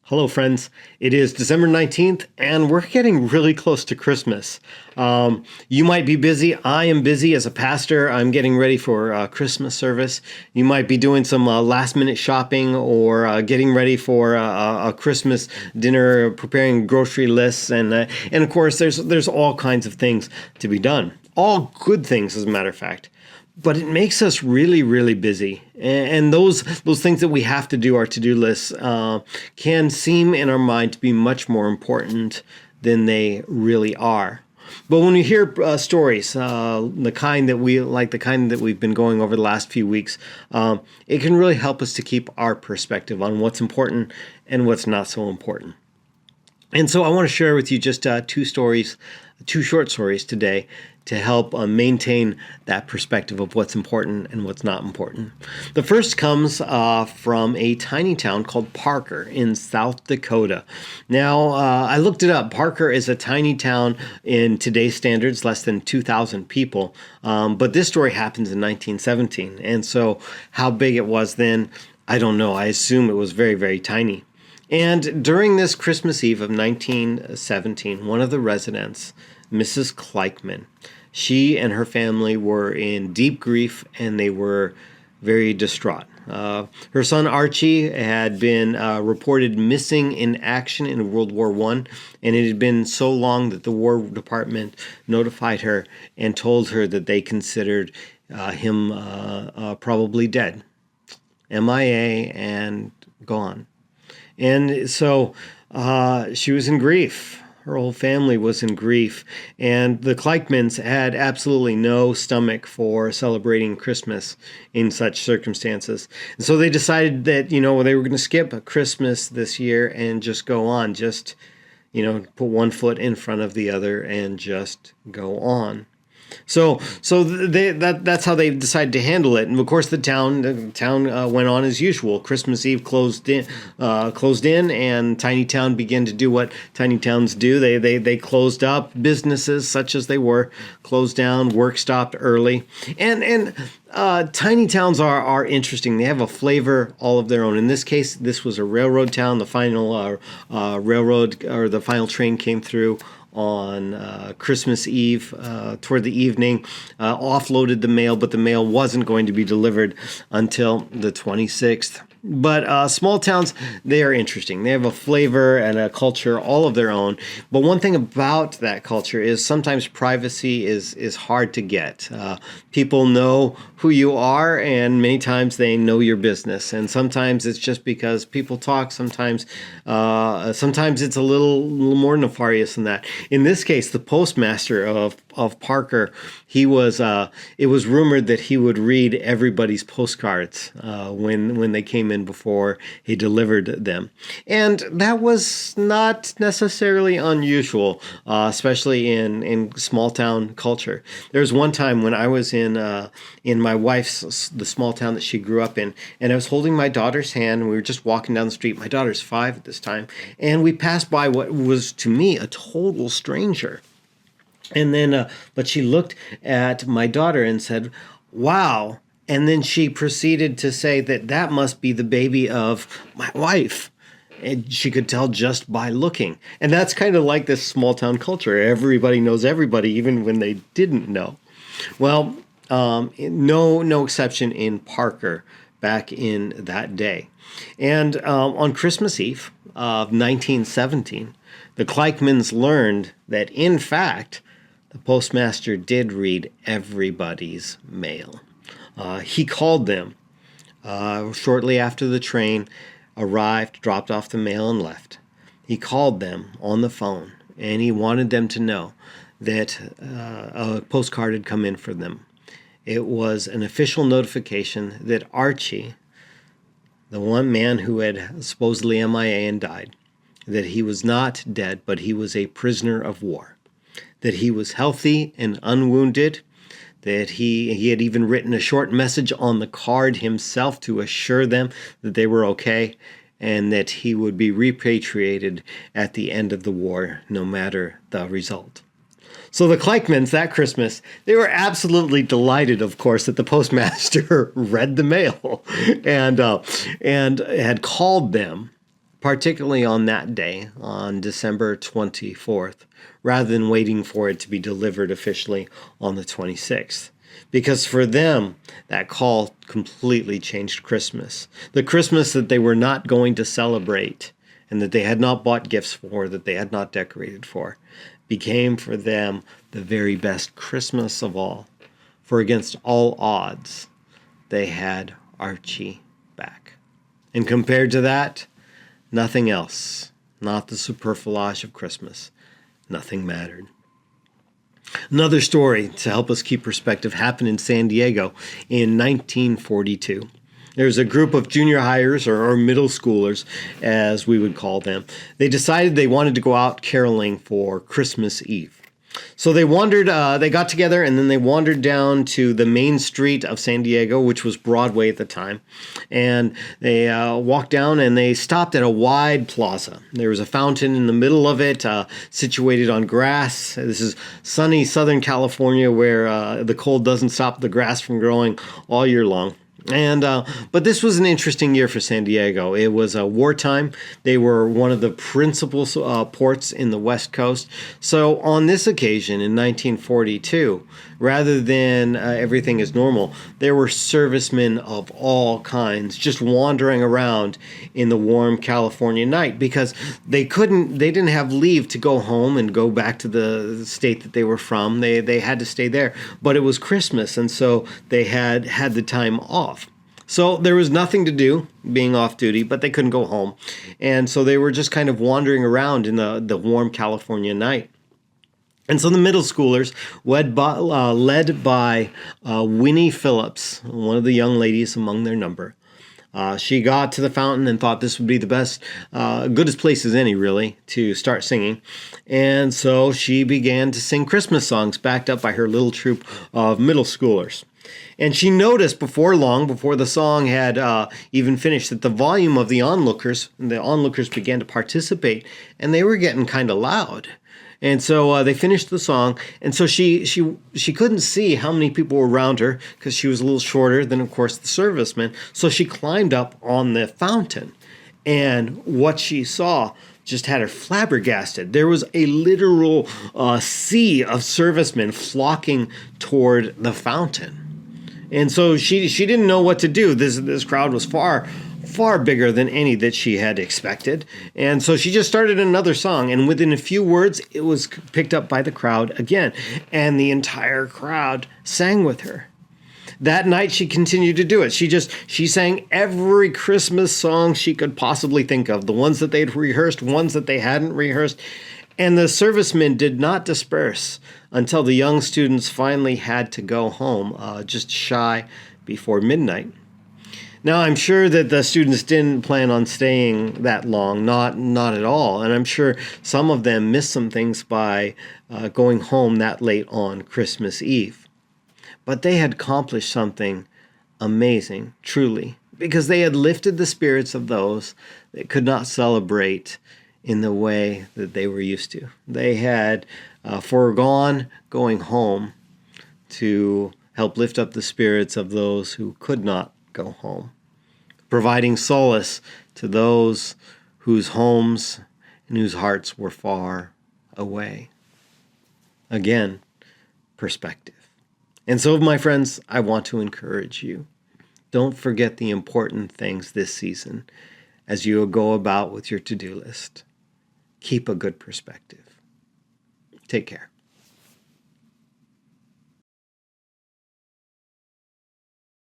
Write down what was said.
Hello, friends. It is December 19th, and we're getting really close to Christmas. You might be busy. I am busy as a pastor. I'm getting ready for Christmas service. You might be doing some last minute shopping or getting ready for a Christmas dinner, preparing grocery lists. And of course, there's all kinds of things to be done. All good things, as a matter of fact. But it makes us really, really busy. And those things that we have to do, our to-do lists, can seem in our mind to be much more important than they really are. But when you hear stories, the kind that we've been going over the last few weeks, it can really help us to keep our perspective on what's important and what's not so important. And so I want to share with you just two short stories today to help maintain that perspective of what's important and what's not important. The first comes from a tiny town called Parker in South Dakota. Now, I looked it up. Parker is a tiny town in today's standards, less than 2,000 people. But this story happens in 1917. And so how big it was then, I don't know. I assume it was very, very tiny. And during this Christmas Eve of 1917, one of the residents, Mrs. Kleichman, she and her family were in deep grief and they were very distraught. Her son Archie had been reported missing in action in World War I, and it had been so long that the War Department notified her and told her that they considered him probably dead, MIA and gone. And so she was in grief. Her whole family was in grief. And the Kleichmans had absolutely no stomach for celebrating Christmas in such circumstances. And so they decided that, they were going to skip Christmas this year and just go on. Just, put one foot in front of the other and just go on. So that's how they decided to handle it, and of course the town went on as usual. Christmas Eve closed in, and tiny town began to do what tiny towns do. They closed up. Businesses, such as they were, closed down. Work stopped early, and tiny towns are interesting. They have a flavor all of their own. In this case, this was a railroad town. The final railroad or the final train came through on Christmas Eve toward the evening, offloaded the mail, but the mail wasn't going to be delivered until the 26th. But small towns, they are interesting. They have a flavor and a culture all of their own. But one thing about that culture is sometimes privacy is hard to get. People know who you are, and many times they know your business. And sometimes it's just because people talk. Sometimes it's a little more nefarious than that. In this case, the postmaster of Parker, it was rumored that he would read everybody's postcards when they came in before he delivered them. And that was not necessarily unusual, especially in small town culture. There was one time when I was in my wife's, the small town that she grew up in, and I was holding my daughter's hand, and we were just walking down the street. My daughter's 5 at this time, and we passed by what was to me a total stranger. And then, but she looked at my daughter and said, "Wow." And then she proceeded to say that must be the baby of my wife. And she could tell just by looking. And that's kind of like this small town culture. Everybody knows everybody, even when they didn't know. Well, no exception in Parker back in that day. And on Christmas Eve of 1917, the Kleichmans learned that, in fact, the postmaster did read everybody's mail. He called them shortly after the train arrived, dropped off the mail, and left. He called them on the phone, and he wanted them to know that a postcard had come in for them. It was an official notification that Archie, the one man who had supposedly MIA and died, that he was not dead, but he was a prisoner of war, that he was healthy and unwounded, that he had even written a short message on the card himself to assure them that they were okay, and that he would be repatriated at the end of the war, no matter the result. So the Kleichmans that Christmas, they were absolutely delighted, of course, that the postmaster read the mail and had called them particularly on that day, on December 24th, rather than waiting for it to be delivered officially on the 26th. Because for them, that call completely changed Christmas. The Christmas that they were not going to celebrate and that they had not bought gifts for, that they had not decorated for, became for them the very best Christmas of all. For against all odds, they had Archie back. And compared to that, nothing else, not the superfluage of Christmas, nothing mattered. Another story to help us keep perspective happened in San Diego in 1942. There was a group of junior hires or middle schoolers, as we would call them. They decided they wanted to go out caroling for Christmas Eve. So they got together and then they wandered down to the main street of San Diego, which was Broadway at the time. And they walked down and they stopped at a wide plaza. There was a fountain in the middle of it, situated on grass. This is sunny Southern California where the cold doesn't stop the grass from growing all year long. But this was an interesting year for San Diego. It was wartime. They were one of the principal ports in the West Coast. So on this occasion in 1942, rather than everything as normal, there were servicemen of all kinds just wandering around in the warm California night because they didn't have leave to go home and go back to the state that they were from. They had to stay there. But it was Christmas, and so they had the time off. So there was nothing to do being off duty, but they couldn't go home. And so they were just kind of wandering around in the warm California night. And so the middle schoolers, led by Winnie Phillips, one of the young ladies among their number, she got to the fountain and thought this would be the best, good as place as any, really, to start singing. And so she began to sing Christmas songs backed up by her little troop of middle schoolers. And she noticed before long, before the song had even finished, that the volume of the onlookers began to participate, and they were getting kind of loud. And so they finished the song, and so she couldn't see how many people were around her because she was a little shorter than, of course, the servicemen. So she climbed up on the fountain, and what she saw just had her flabbergasted. There was a literal sea of servicemen flocking toward the fountain. And so she didn't know what to do. This crowd was far bigger than any that she had expected. And so she just started another song. And within a few words, it was picked up by the crowd again. And the entire crowd sang with her. That night, she continued to do it. She sang every Christmas song she could possibly think of. The ones that they'd rehearsed, ones that they hadn't rehearsed. And the servicemen did not disperse until the young students finally had to go home, just shy before midnight. Now, I'm sure that the students didn't plan on staying that long, not at all. And I'm sure some of them missed some things by going home that late on Christmas Eve. But they had accomplished something amazing, truly, because they had lifted the spirits of those that could not celebrate in the way that they were used to. They had foregone going home to help lift up the spirits of those who could not go home, providing solace to those whose homes and whose hearts were far away. Again, perspective. And so, my friends, I want to encourage you. Don't forget the important things this season as you go about with your to-do list. Keep a good perspective. Take care.